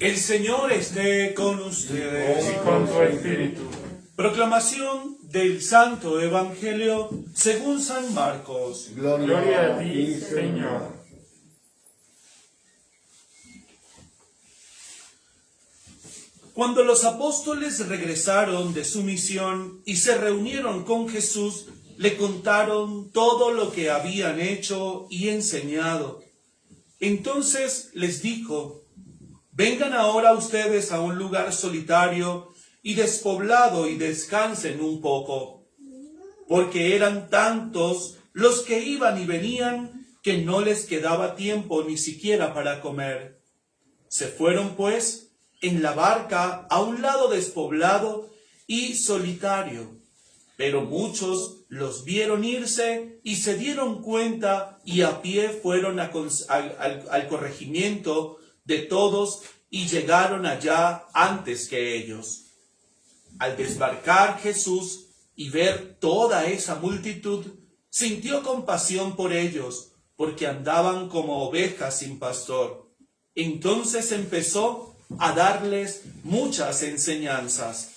El Señor esté con ustedes. Y con tu espíritu. Proclamación del Santo Evangelio según San Marcos. Gloria a ti, Señor. Cuando los apóstoles regresaron de su misión y se reunieron con Jesús, le contaron todo lo que habían hecho y enseñado. Entonces les dijo: vengan ahora ustedes a un lugar solitario y despoblado y descansen un poco, porque eran tantos los que iban y venían que no les quedaba tiempo ni siquiera para comer. Se fueron pues en la barca a un lado despoblado y solitario, pero muchos los vieron irse y se dieron cuenta y a pie fueron al corregimiento de todos y llegaron allá antes que ellos. Al desbarcar Jesús y ver toda esa multitud, sintió compasión por ellos, porque andaban como ovejas sin pastor. Entonces empezó a darles muchas enseñanzas.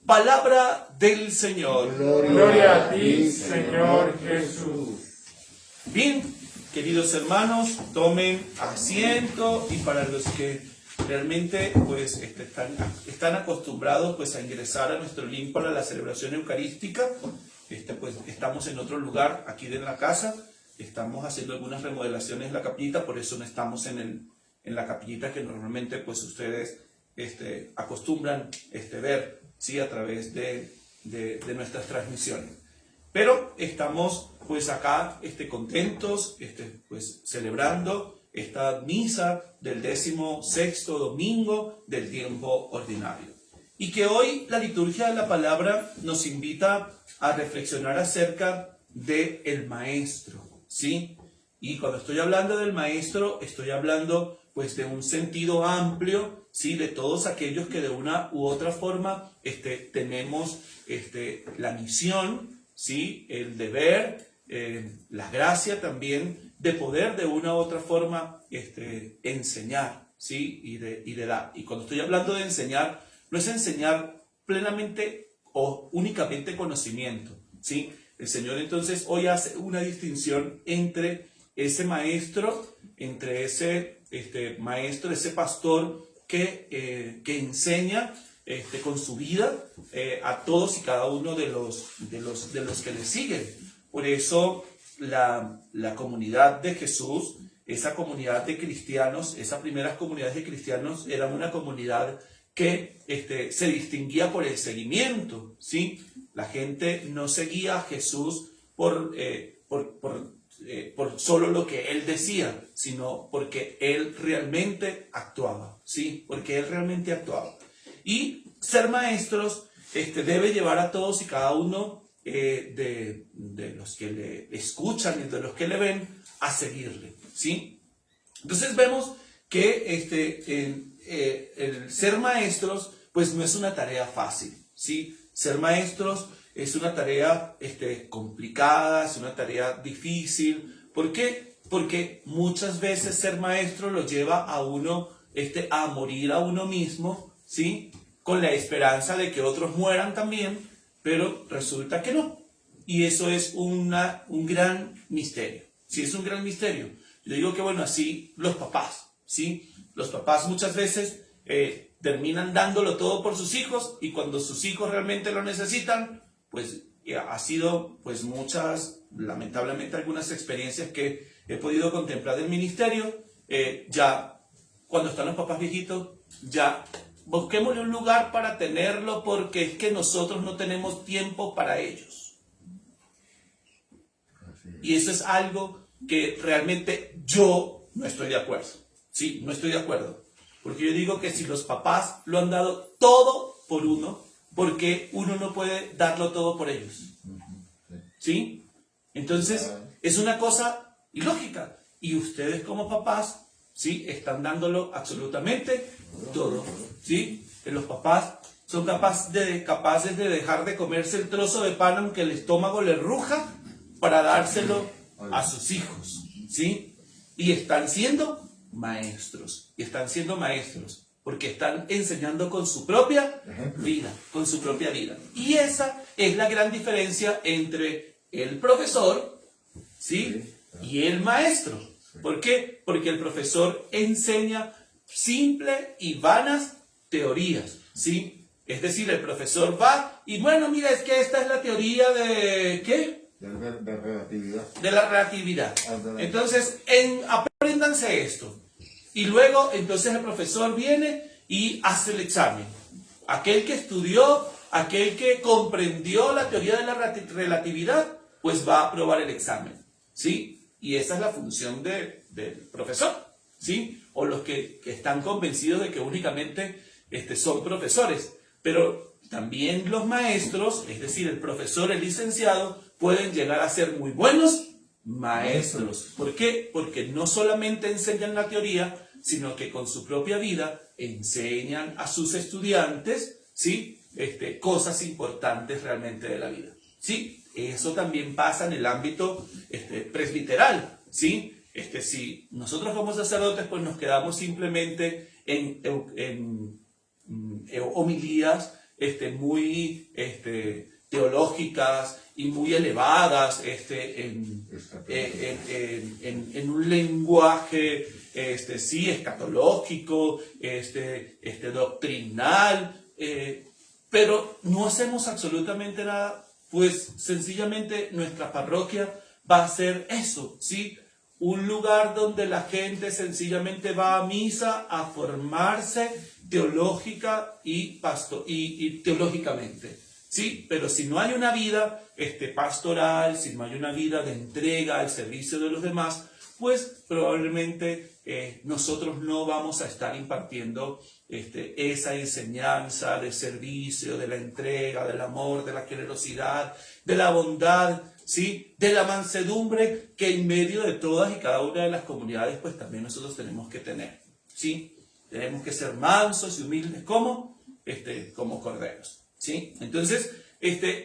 Palabra del Señor. Gloria a ti, Señor Jesús. Bien, queridos hermanos, tomen asiento, y para los que realmente pues están acostumbrados pues a ingresar a nuestro link para la celebración eucarística, pues estamos en otro lugar aquí de la casa, estamos haciendo algunas remodelaciones en la capillita, por eso no estamos en la capillita que normalmente pues ustedes acostumbran ver, ¿sí? A través de nuestras transmisiones. Pero estamos pues acá contentos, pues celebrando esta misa del 16º domingo del tiempo ordinario. Y que hoy la liturgia de la palabra nos invita a reflexionar acerca del Maestro, ¿sí? Y cuando estoy hablando del Maestro, estoy hablando pues de un sentido amplio, ¿sí? De todos aquellos que de una u otra forma tenemos la misión, ¿sí? El deber, la gracia también de poder de una u otra forma enseñar, ¿sí? Y de dar. Y cuando estoy hablando de enseñar, no es enseñar plenamente o únicamente conocimiento, ¿sí? El Señor entonces hoy hace una distinción entre ese maestro, entre ese maestro, ese pastor que enseña con su vida a todos y cada uno de los que le siguen. Por eso la comunidad de Jesús, esa comunidad de cristianos, esas primeras comunidades de cristianos eran una comunidad que se distinguía por el seguimiento, ¿sí? La gente no seguía a Jesús por solo lo que él decía, sino porque él realmente actuaba, ¿sí? Porque él realmente actuaba. Y ser maestros debe llevar a todos y cada uno de los que le escuchan y de los que le ven a seguirle, ¿sí? Entonces vemos que el ser maestros pues no es una tarea fácil, ¿sí? Ser maestros es una tarea complicada, es una tarea difícil. ¿Por qué? Porque muchas veces ser maestro lo lleva a uno a morir a uno mismo, ¿sí? Con la esperanza de que otros mueran también, pero resulta que no. Y eso es un gran misterio. Sí, es un gran misterio. Yo digo que bueno, así los papás, ¿sí? Los papás muchas veces terminan dándolo todo por sus hijos, y cuando sus hijos realmente lo necesitan, pues ha sido pues muchas, lamentablemente algunas experiencias que he podido contemplar del ministerio. Ya cuando están los papás viejitos, ya busquémosle un lugar para tenerlo, porque es que nosotros no tenemos tiempo para ellos. Y eso es algo que realmente yo no estoy de acuerdo. Sí, no estoy de acuerdo. Porque yo digo que si los papás lo han dado todo por uno, ¿por qué uno no puede darlo todo por ellos? ¿Sí? Entonces, es una cosa ilógica. Y ustedes como papás, ¿sí? Están dándolo absolutamente todo, ¿sí? Que los papás son capaces de dejar de comerse el trozo de pan aunque el estómago les ruja para dárselo a sus hijos, ¿sí? Y están siendo maestros, porque están enseñando con su propia vida, con su propia vida. Y esa es la gran diferencia entre el profesor, ¿sí?, y el maestro. ¿Por qué? Porque el profesor enseña simple y vanas teorías, ¿sí? Es decir, el profesor va y bueno, mira, es que esta es la teoría de ¿qué? De relatividad. De la relatividad. Entonces, apréndanse esto. Y luego, entonces el profesor viene y hace el examen. Aquel que estudió, aquel que comprendió la teoría de la relatividad, pues va a aprobar el examen, ¿sí? Y esa es la función del profesor, ¿sí? O los que están convencidos de que únicamente son profesores. Pero también los maestros, es decir, el profesor, el licenciado, pueden llegar a ser muy buenos maestros. ¿Por qué? Porque no solamente enseñan la teoría, sino que con su propia vida enseñan a sus estudiantes, ¿sí?, cosas importantes realmente de la vida, ¿sí? Eso también pasa en el ámbito presbiteral, ¿sí? Si nosotros como sacerdotes pues nos quedamos simplemente en homilías muy teológicas y muy elevadas, en un lenguaje sí, escatológico, doctrinal, pero no hacemos absolutamente nada, pues sencillamente nuestra parroquia va a ser eso, ¿sí? Un lugar donde la gente sencillamente va a misa a formarse teológica y teológicamente, ¿sí? Pero si no hay una vida pastoral, si no hay una vida de entrega al servicio de los demás, pues probablemente nosotros no vamos a estar impartiendo esa enseñanza de servicio, de la entrega, del amor, de la generosidad, de la bondad, ¿sí?, de la mansedumbre que en medio de todas y cada una de las comunidades pues también nosotros tenemos que tener, ¿sí? Tenemos que ser mansos y humildes como corderos, ¿sí? Entonces,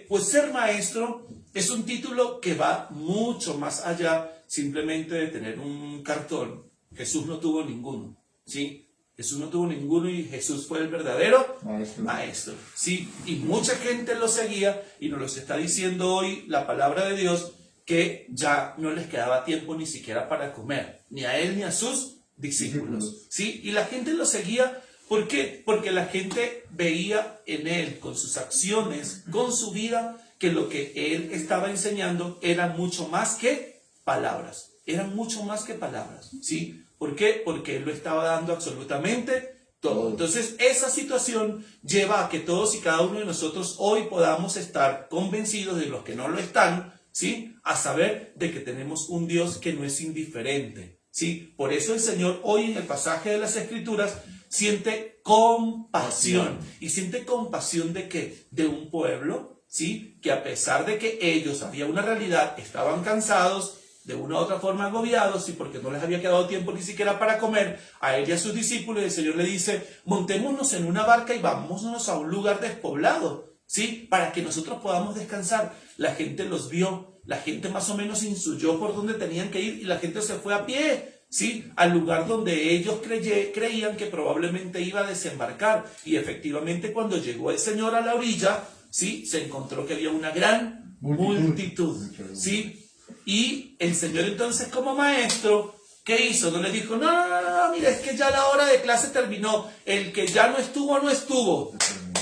pues ser maestro es un título que va mucho más allá simplemente de tener un cartón. Jesús no tuvo ninguno, ¿sí? Jesús no tuvo ninguno y Jesús fue el verdadero maestro, ¿sí? Y mucha gente lo seguía y nos lo está diciendo hoy la palabra de Dios, que ya no les quedaba tiempo ni siquiera para comer, ni a él ni a sus discípulos, ¿sí? Y la gente lo seguía, ¿por qué? Porque la gente veía en él, con sus acciones, con su vida, que lo que él estaba enseñando era mucho más que palabras, eran mucho más que palabras, ¿sí? ¿Por qué? Porque él lo estaba dando absolutamente todo. Entonces, esa situación lleva a que todos y cada uno de nosotros hoy podamos estar convencidos, de los que no lo están, ¿sí?, a saber de que tenemos un Dios que no es indiferente, ¿sí? Por eso el Señor hoy en el pasaje de las Escrituras siente compasión. ¿Y siente compasión de qué? De un pueblo, ¿sí?, que a pesar de que ellos, había una realidad, estaban cansados, de una u otra forma agobiados, y porque no les había quedado tiempo ni siquiera para comer, a él y a sus discípulos, el Señor le dice: montémonos en una barca y vámonos a un lugar despoblado, ¿sí?, para que nosotros podamos descansar. La gente los vio, la gente más o menos instruyó por dónde tenían que ir, y la gente se fue a pie, ¿sí?, al lugar donde ellos creían que probablemente iba a desembarcar. Y efectivamente, cuando llegó el Señor a la orilla, ¿sí?, se encontró que había una gran multitud, ¿sí? Y el Señor entonces, como maestro, ¿qué hizo? No le dijo: no, mira, es que ya la hora de clase terminó, el que ya no estuvo, no estuvo,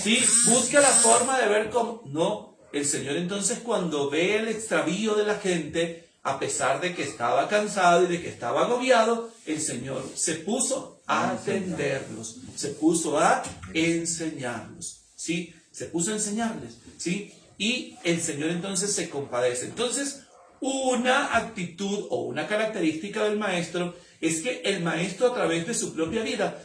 ¿sí? Busca la forma de ver cómo. No, el Señor entonces, cuando ve el extravío de la gente, a pesar de que estaba cansado y de que estaba agobiado, el Señor se puso a atenderlos, se puso a enseñarlos, ¿sí? Se puso a enseñarles, ¿sí? Y el Señor entonces se compadece. Entonces, una actitud o una característica del maestro es que el maestro, a través de su propia vida,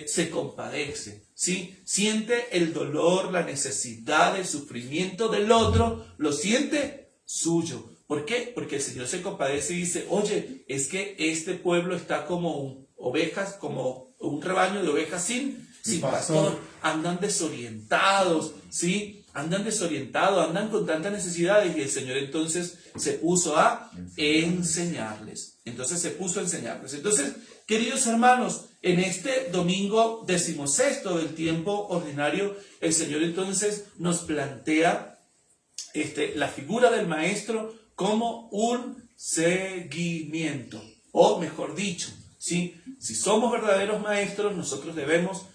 se compadece, ¿sí? Siente el dolor, la necesidad, el sufrimiento del otro, lo siente suyo. ¿Por qué? Porque el Señor se compadece y dice: oye, es que este pueblo está como ovejas, como un rebaño de ovejas sin pastor, andan desorientados, ¿sí? andan desorientados, andan con tantas necesidades, y el Señor entonces se puso a enseñarles. Entonces, queridos hermanos, en este domingo 16º del tiempo ordinario, el Señor entonces nos plantea la figura del maestro como un seguimiento, o mejor dicho, ¿sí? Si somos verdaderos maestros, nosotros debemos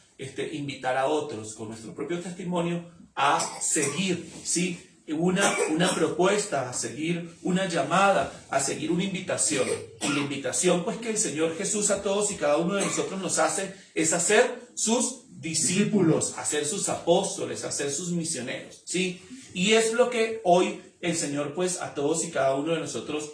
invitar a otros con nuestro propio testimonio a seguir, ¿sí? Una propuesta, a seguir una llamada, a seguir una invitación. Y la invitación pues que el Señor Jesús a todos y cada uno de nosotros nos hace es hacer sus discípulos, hacer sus apóstoles, hacer sus misioneros, ¿sí? Y es lo que hoy el Señor pues a todos y cada uno de nosotros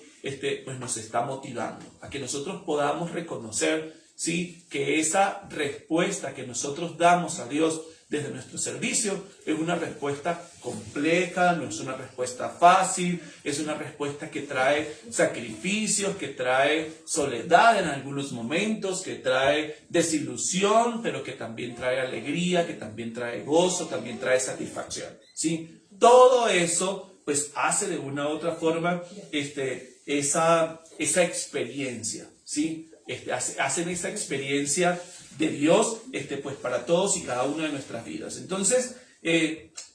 pues nos está motivando, a que nosotros podamos reconocer, ¿sí?, que esa respuesta que nosotros damos a Dios desde nuestro servicio es una respuesta compleja, no es una respuesta fácil, es una respuesta que trae sacrificios, que trae soledad en algunos momentos, que trae desilusión, pero que también trae alegría, que también trae gozo, también trae satisfacción, ¿sí? Todo eso pues hace de una u otra forma esa experiencia, ¿sí? Hacen esa experiencia de Dios pues para todos y cada una de nuestras vidas. Entonces,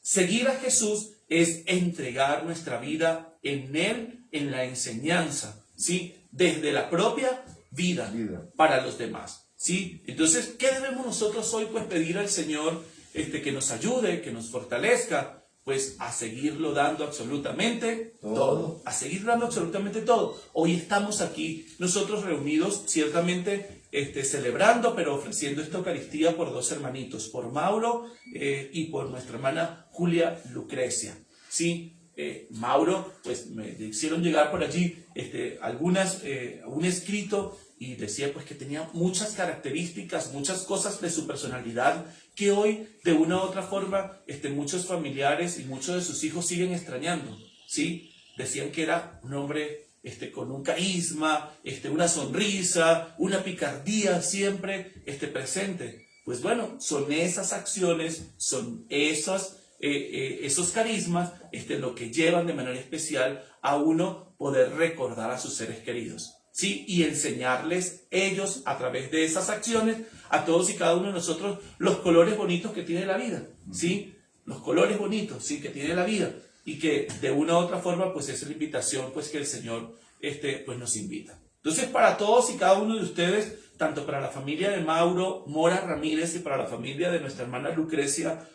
seguir a Jesús es entregar nuestra vida en Él, en la enseñanza, ¿sí? Desde la propia vida para los demás, ¿sí? Entonces, ¿qué debemos nosotros hoy pues pedir al Señor que nos ayude, que nos fortalezca? Pues a seguirlo dando absolutamente todo. A seguir dando absolutamente todo. Hoy estamos aquí nosotros reunidos, ciertamente celebrando, pero ofreciendo esta Eucaristía por dos hermanitos, por Mauro y por nuestra hermana Julia Lucrecia. Sí, Mauro, pues me hicieron llegar por allí un escrito, y decía pues que tenía muchas características, muchas cosas de su personalidad que hoy de una u otra forma muchos familiares y muchos de sus hijos siguen extrañando, ¿sí? Decían que era un hombre con un carisma, una sonrisa, una picardía siempre presente. Pues bueno, son esas acciones, son esos carismas lo que llevan de manera especial a uno poder recordar a sus seres queridos, ¿sí? Y enseñarles ellos a través de esas acciones a todos y cada uno de nosotros los colores bonitos que tiene la vida, ¿sí? Los colores bonitos, ¿sí?, que tiene la vida, y que de una u otra forma pues es la invitación pues que el Señor pues nos invita. Entonces, para todos y cada uno de ustedes, tanto para la familia de Mauro Mora Ramírez y para la familia de nuestra hermana Lucrecia,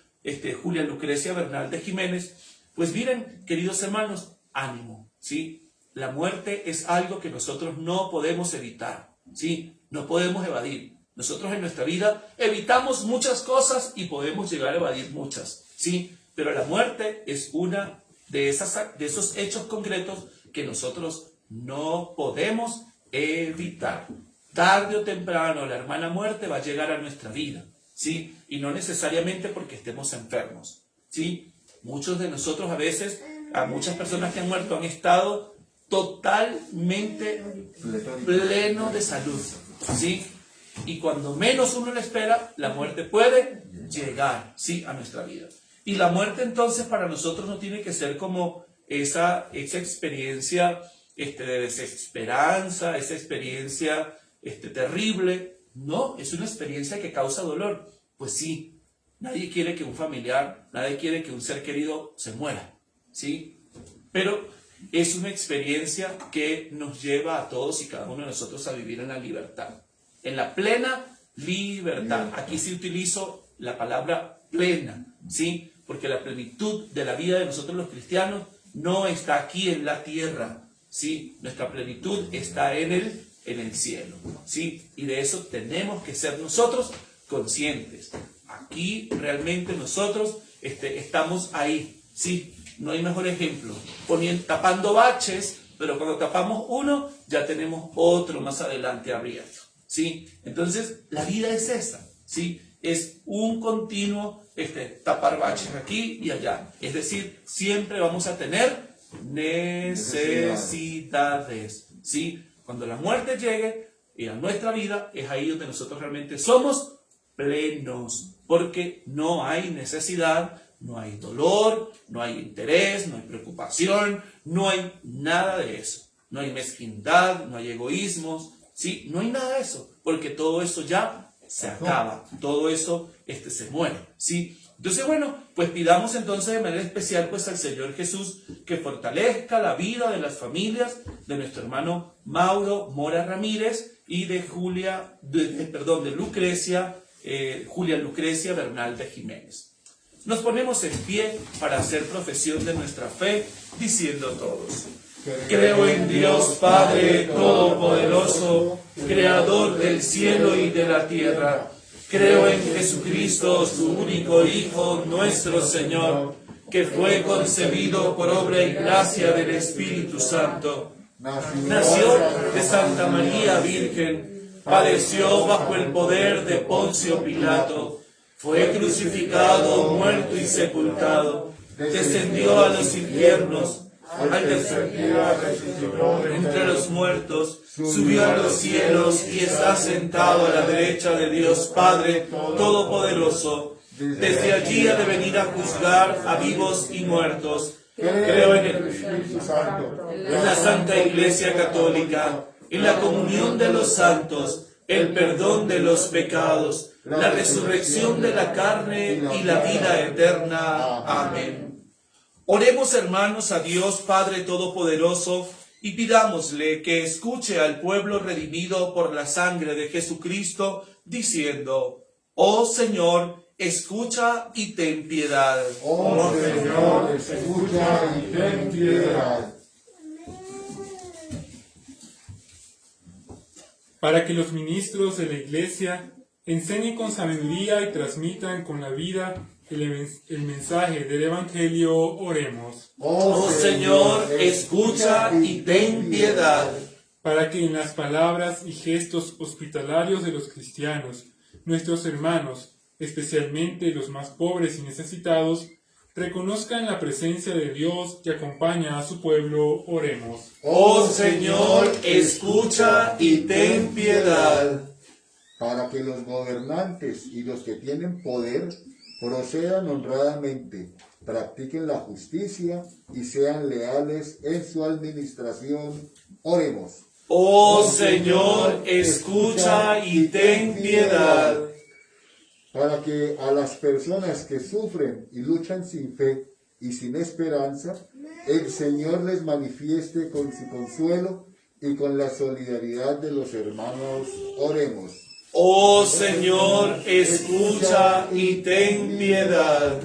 Julia Lucrecia Bernal de Jiménez, pues miren, queridos hermanos, ánimo, ¿sí? La muerte es algo que nosotros no podemos evitar, ¿sí? No podemos evadir. Nosotros en nuestra vida evitamos muchas cosas y podemos llegar a evadir muchas, ¿sí? Pero la muerte es una de esos hechos concretos que nosotros no podemos evitar. Tarde o temprano la hermana muerte va a llegar a nuestra vida, ¿sí? Y no necesariamente porque estemos enfermos, ¿sí? Muchos de nosotros a veces, a muchas personas que han muerto han estado totalmente pleno de salud, ¿sí? Y cuando menos uno lo espera, la muerte puede llegar, ¿sí?, a nuestra vida. Y la muerte entonces para nosotros no tiene que ser como esa experiencia de desesperanza, esa experiencia terrible. No, es una experiencia que causa dolor. Pues sí, nadie quiere que un familiar, nadie quiere que un ser querido se muera, ¿sí? Pero es una experiencia que nos lleva a todos y cada uno de nosotros a vivir en la libertad, en la plena libertad. Aquí sí utilizo la palabra plena, ¿sí? Porque la plenitud de la vida de nosotros los cristianos no está aquí en la tierra, ¿sí? Nuestra plenitud está en el cielo, ¿sí? Y de eso tenemos que ser nosotros conscientes. Aquí realmente nosotros estamos ahí, ¿sí? No hay mejor ejemplo. Tapando baches, pero cuando tapamos uno, ya tenemos otro más adelante abierto, ¿sí? Entonces, la vida es esa, ¿sí? Es un continuo tapar baches aquí y allá. Es decir, siempre vamos a tener necesidades, ¿sí? Cuando la muerte llegue a nuestra vida, es ahí donde nosotros realmente somos plenos, porque no hay necesidad no hay dolor, no hay interés, no hay preocupación, no hay nada de eso. No hay mezquindad, no hay egoísmos, ¿sí? No hay nada de eso, porque todo eso ya se acaba, todo eso se muere, ¿sí? Entonces, bueno, pues pidamos entonces de manera especial pues al Señor Jesús que fortalezca la vida de las familias de nuestro hermano Mauro Mora Ramírez y de Julia Lucrecia Bernal de Jiménez. Nos ponemos en pie para hacer profesión de nuestra fe, diciendo todos: creo en Dios Padre Todopoderoso, Creador del cielo y de la tierra. Creo en Jesucristo, su único Hijo, nuestro Señor, que fue concebido por obra y gracia del Espíritu Santo. Nació de Santa María Virgen, padeció bajo el poder de Poncio Pilato, fue crucificado, muerto y sepultado, descendió a los infiernos. Al tercer día resucitó entre los muertos, subió a los cielos y está sentado a la derecha de Dios Padre Todopoderoso. Desde allí ha de venir a juzgar a vivos y muertos. Creo en el Espíritu Santo, en la Santa Iglesia Católica, en la comunión de los santos, el perdón de los pecados, la resurrección de la carne y la vida eterna. Amén. Oremos, hermanos, a Dios Padre Todopoderoso y pidámosle que escuche al pueblo redimido por la sangre de Jesucristo, diciendo: oh Señor, escucha y ten piedad. Oh Señor, escucha y ten piedad. Para que los ministros de la Iglesia enseñen con sabiduría y transmitan con la vida el mensaje del Evangelio, oremos. Oh Señor, escucha y ten piedad. Para que en las palabras y gestos hospitalarios de los cristianos, nuestros hermanos, especialmente los más pobres y necesitados, reconozcan la presencia de Dios que acompaña a su pueblo, oremos. Oh Señor, escucha y ten piedad. Para que los gobernantes y los que tienen poder procedan honradamente, practiquen la justicia y sean leales en su administración, oremos. Oh Señor, escucha y ten piedad. Para que a las personas que sufren y luchan sin fe y sin esperanza, el Señor les manifieste con su consuelo y con la solidaridad de los hermanos, oremos. Oh Señor, escucha y ten piedad.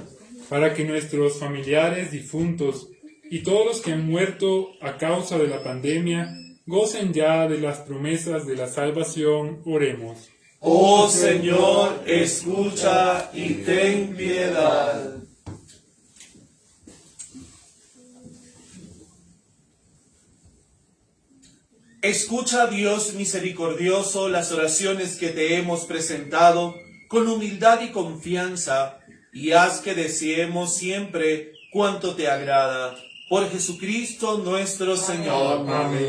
Para que nuestros familiares difuntos y todos los que han muerto a causa de la pandemia gocen ya de las promesas de la salvación, oremos. Oh Señor, escucha y ten piedad. Escucha, Dios misericordioso, las oraciones que te hemos presentado con humildad y confianza, y haz que deseemos siempre cuanto te agrada. Por Jesucristo nuestro Señor. Amén.